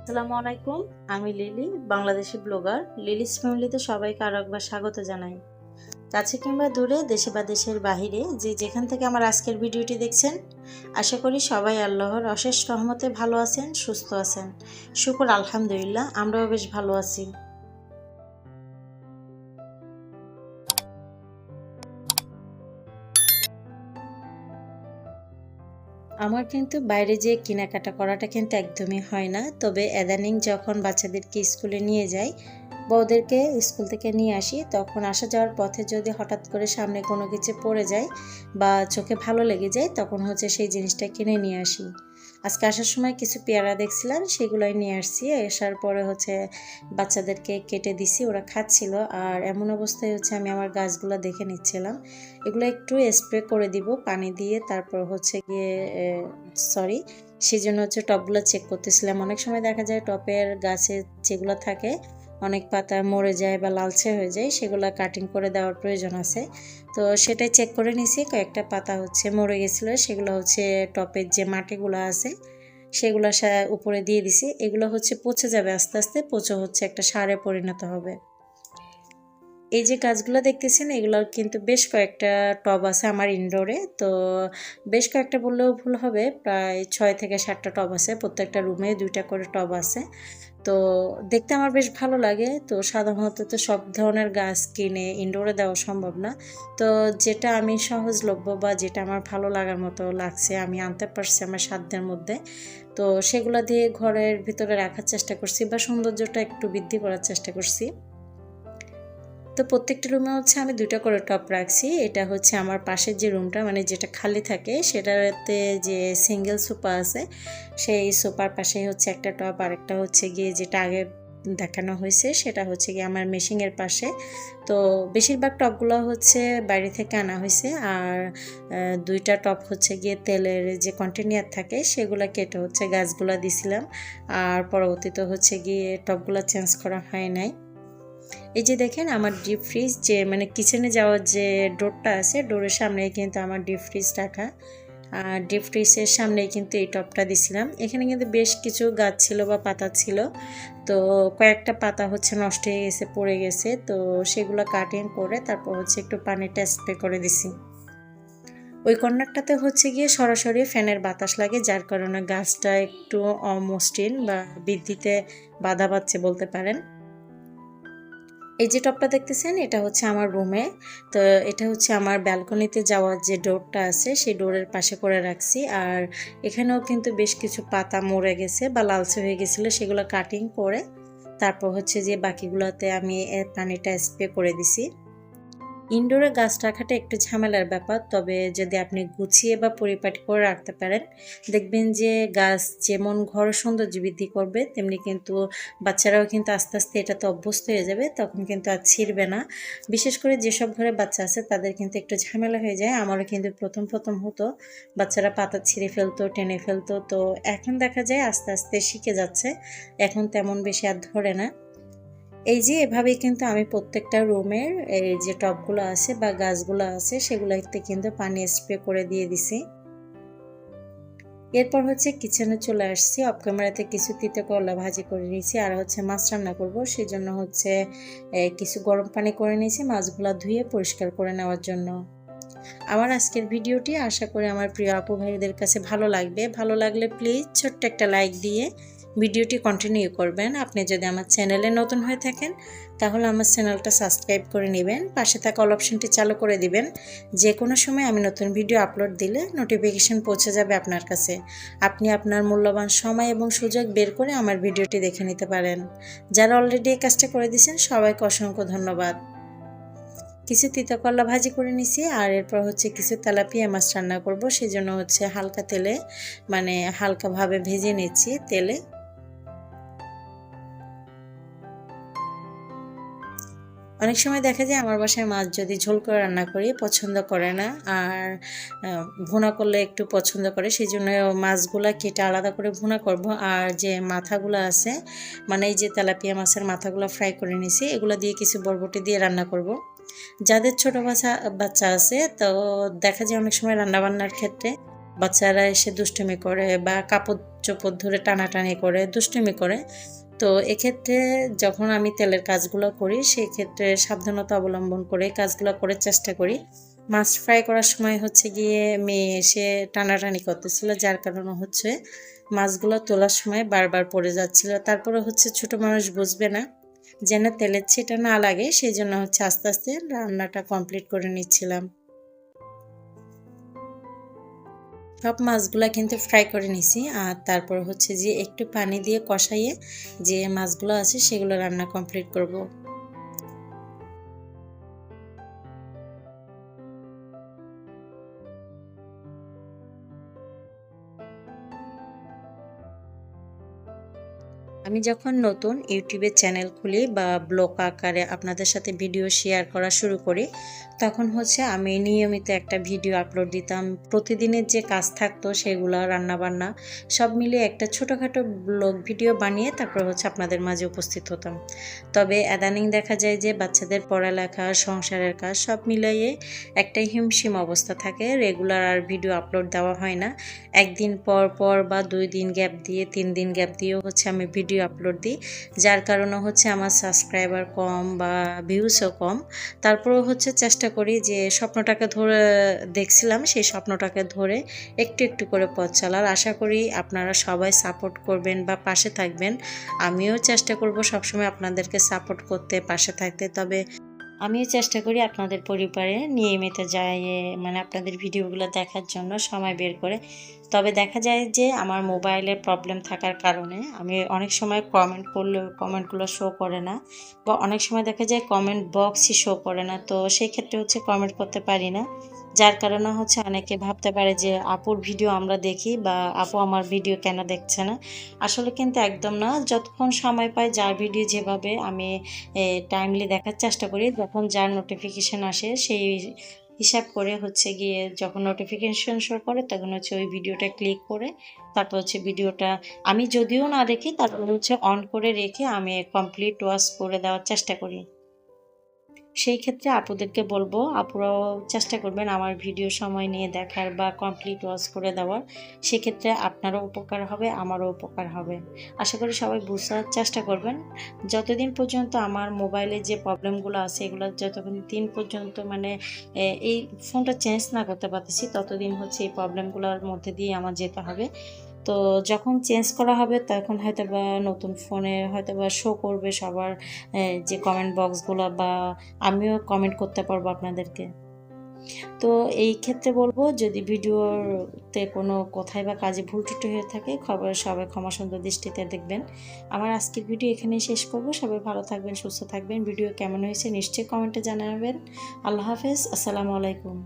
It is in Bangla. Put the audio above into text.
আসসালামু আলাইকুম। আমি লিলি, বাংলাদেশি ব্লগার। লিলিস ফ্যামিলিতে সবাইকে আরো একবার স্বাগত জানাই। কাছে কিংবা দূরে, দেশে বা দেশের বাহিরে যে যেখান থেকে আমার আজকের ভিডিওটি দেখছেন, আশা করি সবাই আল্লাহর অশেষ রহমতে ভালো আছেন, সুস্থ আছেন। শুকর আলহামদুলিল্লাহ, আমরাও বেশ ভালো আছি। আমার কিন্তু বাইরে যেয়ে কেনাকাটা করাটা কিন্তু একদমই হয় না। তবে ইদানিং যখন বাচ্চাদেরকে স্কুলে নিয়ে যাই বা ওদেরকে স্কুল থেকে নিয়ে আসি, তখন আসা যাওয়ার পথে যদি হঠাৎ করে সামনে কোনো কিছু পড়ে যায় বা চোখে ভালো লেগে যায়, তখন হচ্ছে সেই জিনিসটা কিনে নিয়ে আসি। আজকে আসার সময় কিছু পেয়ারা দেখছিলাম, সেগুলোই নিয়ে আসছি। আসার পরে হচ্ছে বাচ্চাদেরকে কেটে দিছি, ওরা খাচ্ছিল। আর এমন অবস্থায় হচ্ছে আমি আমার গাছগুলো দেখে নিচ্ছিলাম। এগুলো একটু স্প্রে করে দিব পানি দিয়ে, তারপর হচ্ছে গিয়ে সরি সেজন্য হচ্ছে টবগুলো চেক করতেছিলাম। অনেক সময় দেখা যায় টপের গাছে যেগুলো থাকে অনেক পাতা মরে যায় বা লালচে হয়ে যায়, সেগুলো কাটিং করে দেওয়ার প্রয়োজন আছে। তো সেটাই চেক করে নিছি, কয়েকটা পাতা হচ্ছে মরে গেছিলো, সেগুলো হচ্ছে টপের যে মাটিগুলো আছে সেগুলো উপরে দিয়ে দিছি। এগুলো হচ্ছে পচে যাবে আস্তে আস্তে, পচে হচ্ছে একটা সারে পরিণত হবে। এই যে গাছগুলো দেখতেছেন, এগুলোর কিন্তু বেশ কয়েকটা টব আছে আমার ইনডোরে। তো বেশ কয়েকটা বললেও ভুল হবে, প্রায় 6 থেকে 7টা টব আছে। প্রত্যেকটা রুমে 2টা করে টব আছে। তো দেখতে আমার বেশ ভালো লাগে। তো সাধারণত তো সব ধরনের গাছ কিনে ইনডোরে দেওয়া সম্ভব না। তো যেটা আমি সহজলভ্য বা যেটা আমার ভালো লাগার মতো লাগছে, আমি আনতে পারছি আমার সাধ্যের মধ্যে। তো সেগুলো দিয়ে ঘরের ভিতরে রাখার চেষ্টা করছি বা সৌন্দর্যটা একটু বৃদ্ধি করার চেষ্টা করছি। তো প্রত্যেকটা রুমে হচ্ছে আমি 2টা করে টব রাখছি। এটা হচ্ছে আমার পাশের যে রুমটা, মানে যেটা খালি থাকে, সেটাতে যে সিঙ্গেল সোফা আছে, সেই সোফার পাশেই হচ্ছে একটা টব। আরেকটা হচ্ছে গিয়ে যেটা আগে দেখানো হয়েছে, সেটা হচ্ছে গিয়ে আমার মেশিংয়ের পাশে। তো বেশিরভাগ টবগুলো হচ্ছে বাইরে থেকে আনা হয়েছে। আর 2টা টব হচ্ছে গিয়ে তেলের যে কন্টেনার থাকে, সেগুলো কেটে হচ্ছে গাছগুলো দিছিলাম। আর পরবর্তীতে হচ্ছে গিয়ে টবগুলো চেঞ্জ করা হয় নাই। এই যে দেখেন আমার ডিপ ফ্রিজ, যে মানে কিচেনে যাওয়ার যে ডোরটা আছে, ডোরের সামনে কিন্তু আমার ডিপ ফ্রিজ রাখা। আর ডিপ ফ্রিজের সামনেই কিন্তু এই টবটা দিছিলাম। এখানে কিন্তু বেশ কিছু গাছ ছিল বা পাতা ছিল। তো কয়েকটা পাতা হচ্ছে নষ্ট হয়ে গেছে, পড়ে গেছে। তো সেগুলো কাটিং করে তারপর হচ্ছে একটু পানিটা স্প্রে করে দিছি। ওই কর্নারটাতে হচ্ছে গিয়ে সরাসরি ফ্যানের বাতাস লাগে, যার কারণে গাছটা একটু অমসৃণ বা বৃদ্ধিতে বাধা পাচ্ছে বলতে পারেন। এই যে টপটা দেখতেছেন, এটা হচ্ছে আমার রুমে। তো এটা হচ্ছে আমার ব্যালকনিতে যাওয়ার যে ডোরটা আছে, সেই ডোরের পাশে করে রাখছি। আর এখানেও কিন্তু বেশ কিছু পাতা মরে গেছে বা লালচে হয়ে গেছিলো, সেগুলো কাটিং করে তারপর হচ্ছে যে বাকিগুলোতে আমি পানিটা স্প্রে করে দিছি। ইনডোরে গাছ রাখাটা একটু ঝামেলার ব্যাপার, তবে যদি আপনি গুছিয়ে বা পরিপাটি করে রাখতে পারেন, দেখবেন যে গাছ যেমন ঘর সৌন্দর্য বৃদ্ধি করবে, তেমনি কিন্তু বাচ্চারাও কিন্তু আস্তে আস্তে এটাতে অভ্যস্ত হয়ে যাবে, তখন কিন্তু আর ছিঁড়বে না। বিশেষ করে যেসব ঘরে বাচ্চা আছে তাদের কিন্তু একটু ঝামেলা হয়ে যায়। আমারও কিন্তু প্রথম প্রথম হতো, বাচ্চারা পাতা ছিঁড়ে ফেলতো, টেনে ফেলতো। তো এখন দেখা যায় আস্তে আস্তে শিখে যাচ্ছে, এখন তেমন বেশি আর ধরে না। এই যে এভাবেই কিন্তু আমি প্রত্যেকটা রুমের এই যে টবগুলো আছে বা গাছগুলো আছে, সেগুলোতে কিন্তু পানি স্প্রে করে দিয়ে দিছি। এরপর হচ্ছে কিচেনে চলে আসছি। অফ ক্যামেরাতে কিছু তিতে করলা ভাজি করে নিয়েছি, আর হচ্ছে মাছ রান্না করব, সেই জন্য হচ্ছে কিছু গরম পানি করে নিয়েছি মাছগুলো ধুয়ে পরিষ্কার করে নেওয়ার জন্য। আমার আজকের ভিডিওটি আশা করি আমার প্রিয় আপু ভাইদের কাছে ভালো লাগবে। ভালো লাগলে প্লিজ ছোট্ট একটা লাইক দিয়ে ভিডিওটি কন্টিনিউ করবেন। আপনি যদি আমার চ্যানেলে নতুন হয়ে থাকেন, তাহলে আমার চ্যানেলটা সাবস্ক্রাইব করে নেবেন, পাশে থাকা অল অপশনটি চালু করে দিবেন। যে কোনো সময় আমি নতুন ভিডিও আপলোড দিলে নোটিফিকেশন পৌঁছে যাবে আপনার কাছে। আপনি আপনার মূল্যবান সময় এবং সুযোগ বের করে আমার ভিডিওটি দেখে নিতে পারেন। যারা অলরেডি এই কাজটা করে দিয়েছেন, সবাইকে অসংখ্য ধন্যবাদ। কিছু তিতা করলা ভাজি করে নিছি, আর এরপর হচ্ছে কিছু তেলাপিয়া মাছ রান্না করব, সেজন্য হচ্ছে হালকা তেলে, মানে হালকাভাবে ভেজে নিচ্ছি তেলে। অনেক সময় দেখা যায় আমার বাসায় মাছ যদি ঝোল করে রান্না করি পছন্দ করে না, আর ভুনা করলে একটু পছন্দ করে, সেই জন্য মাছগুলা কেটে আলাদা করে ভুনা করব। আর যে মাথাগুলো আছে, মানে এই যে তেলাপিয়া মাছের মাথাগুলো ফ্রাই করে নিছি, এগুলো দিয়ে কিছু বরবটি দিয়ে রান্না করব। যাদের ছোট বাচ্চা বাচ্চা আছে, তো দেখা যায় অনেক সময় রান্নাবান্নার ক্ষেত্রে বাচ্চারা এসে দুষ্টুমি করে বা কাপড় চোপড় ধরে টানাটানি করে দুষ্টুমি করে। তো এক্ষেত্রে যখন আমি তেলের কাজগুলো করি সেই ক্ষেত্রে সাবধানতা অবলম্বন করে কাজগুলো করার চেষ্টা করি। মাছ ফ্রাই করার সময় হচ্ছে গিয়ে মেয়ে এসে টানাটানি করতেছিল, যার কারণে হচ্ছে মাছগুলো তোলার সময় বারবার পড়ে যাচ্ছিল। তারপরে হচ্ছে ছোট মানুষ বুঝবে না, যেন তেলের ছিটা না লাগে, সেই জন্য হচ্ছে আস্তে আস্তে রান্নাটা কমপ্লিট করে নিচ্ছিলাম। সব মাছগুলা কিন্তু ফ্রাই করে নিছি, আর তারপর হচ্ছে যে একটু পানি দিয়ে কষাইয়ে যে মাছগুলো আছে সেগুলো রান্না কমপ্লিট করব। আমি যখন নতুন ইউটিউবে চ্যানেল খুলি বা ব্লগ আকারে আপনাদের সাথে ভিডিও শেয়ার করা শুরু করি, তখন হচ্ছে আমি নিয়মিত একটা ভিডিও আপলোড দিতাম। প্রতিদিনের যে কাজ থাকতো সেগুলো রান্নাবান্না সব মিলিয়ে একটা ছোটোখাটো ব্লগ ভিডিও বানিয়ে তারপর হচ্ছে আপনাদের মাঝে উপস্থিত হতাম। তবে ইদানিং দেখা যায় যে বাচ্চাদের পড়ালেখা, সংসারের কাজ সব মিলিয়ে একটা হিমশিম অবস্থা থাকে, রেগুলার আর ভিডিও আপলোড দেওয়া হয় না। একদিন পর পর বা 2 দিন গ্যাপ দিয়ে 3 দিন গ্যাপ দিয়েও হচ্ছে আমি ভিডিও আপলোড দিই, যার কারণে হচ্ছে আমার সাবস্ক্রাইবার কম বা ভিউসও কম। তারপরেও হচ্ছে চেষ্টা করি যে স্বপ্নটাকে ধরে দেখছিলাম, সেই স্বপ্নটাকে ধরে একটু একটু করে পথ চলার। আশা করি আপনারা সবাই সাপোর্ট করবেন বা পাশে থাকবেন। আমিও চেষ্টা করব সবসময় আপনাদেরকে সাপোর্ট করতে, পাশে থাকতে। তবে আমিও চেষ্টা করি আপনাদের পরিবারে নিয়মিত যাই, মানে আপনাদের ভিডিওগুলো দেখার জন্য সময় বের করে। তবে দেখা যায় যে আমার মোবাইলের প্রবলেম থাকার কারণে আমি অনেক সময় কমেন্ট করলেও কমেন্টগুলো শো করে না, বা অনেক সময় দেখা যায় কমেন্ট বক্সই শো করে না। তো সেই ক্ষেত্রে হচ্ছে কমেন্ট করতে পারি না, যার কারণে হচ্ছে অনেকে ভাবতে পারে যে আপুর ভিডিও আমরা দেখি বা আপু আমার ভিডিও কেন দেখছে না। আসলে কিন্তু একদম না, যতক্ষণ সময় পাই যার ভিডিও যেভাবে আমি টাইমলি দেখার চেষ্টা করি, যখন যার নোটিফিকেশান আসে সেই হিসাব করে হচ্ছে গিয়ে যখন নোটিফিকেশান শো করে তখন হচ্ছে ওই ভিডিওটা ক্লিক করে তারপর হচ্ছে ভিডিওটা আমি যদিও না দেখি তারপর হচ্ছে অন করে রেখে আমি কমপ্লিট ওয়াচ করে দেওয়ার চেষ্টা করি। সেই ক্ষেত্রে আপুদেরকে বলবো আপুরাও চেষ্টা করবেন আমার ভিডিও সময় নিয়ে দেখার বা কমপ্লিট ওয়াচ করে দেওয়ার। সেক্ষেত্রে আপনারও উপকার হবে, আমারও উপকার হবে। আশা করি সবাই বুঝার চেষ্টা করবেন। যতদিন পর্যন্ত আমার মোবাইলে যে প্রবলেমগুলো আছে এগুলো যতক্ষণ দিন পর্যন্ত মানে এই ফোনটা চেঞ্জ না করতে পারতেছি, ততদিন হচ্ছে এই প্রবলেমগুলোর মধ্যে দিয়ে আমার যেতে হবে। তো যখন চেঞ্জ করা হবে তখন হয়তোবা নতুন ফোনে হয়তোবা শো করবে সবার যে কমেন্ট বক্সগুলো, বা আমিও কমেন্ট করতে পারবো আপনাদেরকে। তো এই ক্ষেত্রে বলবো যদি ভিডিওতে কোনো কথায় বা কাজে ভুল ত্রুটি হয়ে থাকে সবাই ক্ষমা সুন্দর দৃষ্টিতে দেখবেন। আমার আজকের ভিডিও এখানেই শেষ করব। সবাই ভালো থাকবেন, সুস্থ থাকবেন। ভিডিও কেমন হয়েছে নিশ্চয়ই কমেন্টে জানাবেন। আল্লাহ হাফেজ, আসসালামু আলাইকুম।